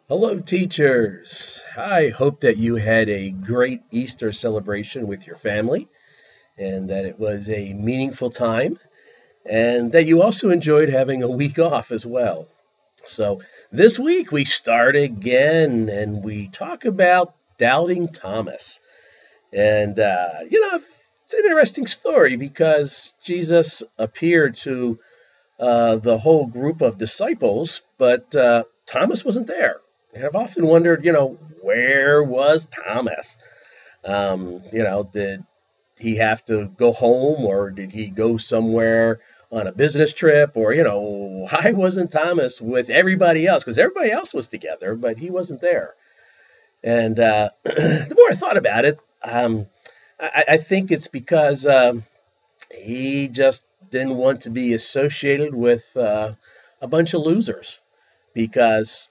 Hello, teachers. I hope that you had a great Easter celebration with your family and that it was a meaningful time and that you also enjoyed having a week off as well. So, this week we start again and we talk about doubting Thomas. And it's an interesting story because Jesus appeared to the whole group of disciples, but Thomas wasn't there. And I've often wondered, where was Thomas? Did he have to go home or did he go somewhere on a business trip? Or, why wasn't Thomas with everybody else? Because everybody else was together, but he wasn't there. And the more I thought about it, I think it's because he just didn't want to be associated with a bunch of losers because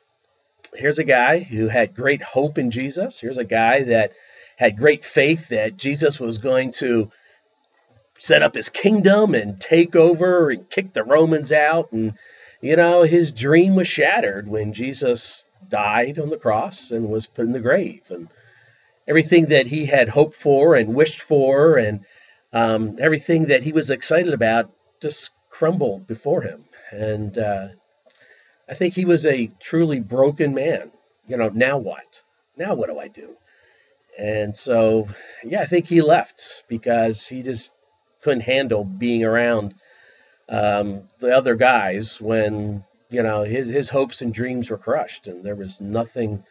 here's a guy who had great hope in Jesus. Here's a guy that had great faith that Jesus was going to set up his kingdom and take over and kick the Romans out. And, his dream was shattered when Jesus died on the cross and was put in the grave. And everything that he had hoped for and wished for and everything that he was excited about just crumbled before him. And I think he was a truly broken man. Now what? Now what do I do? And so, yeah, I think he left because he just couldn't handle being around the other guys when, his hopes and dreams were crushed and there was nothing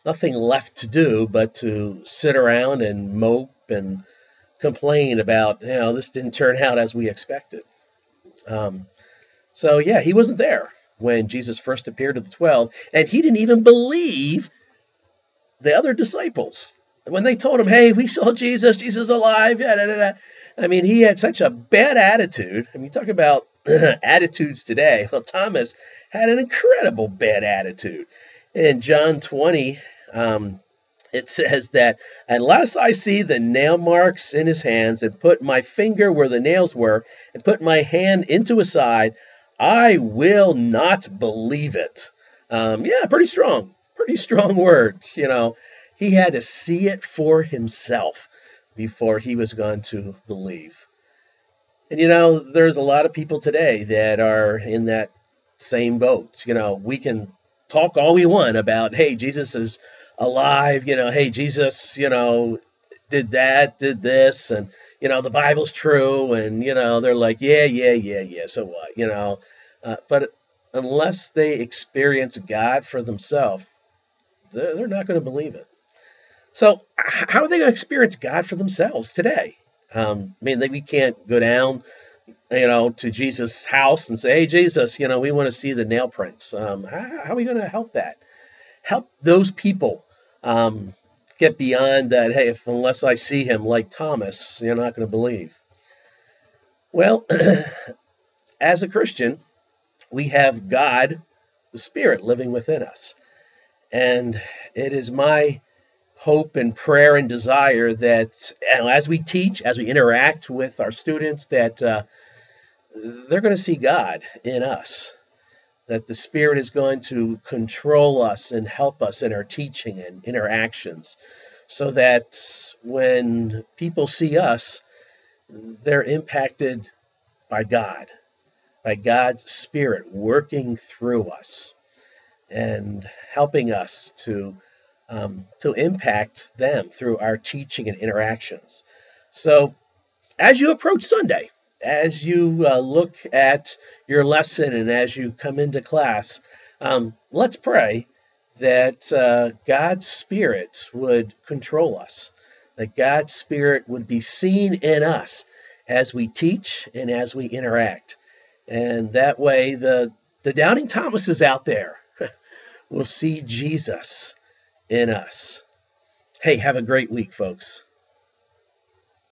left to do but to sit around and mope and complain about, this didn't turn out as we expected. Um, so, yeah, he wasn't there when Jesus first appeared to the 12, and he didn't even believe the other disciples. When they told him, hey, we saw Jesus, Jesus is alive, yeah, da, da, da. I mean, he had such a bad attitude. I mean, talk about attitudes today. Well, Thomas had an incredible bad attitude. In John 20, it says that unless I see the nail marks in his hands and put my finger where the nails were and put my hand into his side, I will not believe it. Yeah, pretty strong words. He had to see it for himself before he was going to believe. And there's a lot of people today that are in that same boat. We can talk all we want about, hey, Jesus is alive, hey, Jesus, did that, did this, and the Bible's true, and they're like, yeah, so what, but unless they experience God for themselves, they're not going to believe it. So how are they going to experience God for themselves today? We can't go down, to Jesus' house and say, hey, Jesus, we want to see the nail prints. How are we going to help that? Help those people get beyond that, hey, unless I see him like Thomas, you're not going to believe. Well, as a Christian, we have God, the Spirit, living within us. And it is my hope and prayer and desire that as we teach, as we interact with our students, that they're going to see God in us, that the Spirit is going to control us and help us in our teaching and interactions, so that when people see us, they're impacted by God's Spirit working through us and helping us to impact them through our teaching and interactions. So, as you approach Sunday, as you look at your lesson and as you come into class, let's pray that God's Spirit would control us, that God's Spirit would be seen in us as we teach and as we interact. And that way, the doubting Thomases out there will see Jesus in us. Hey, have a great week, folks.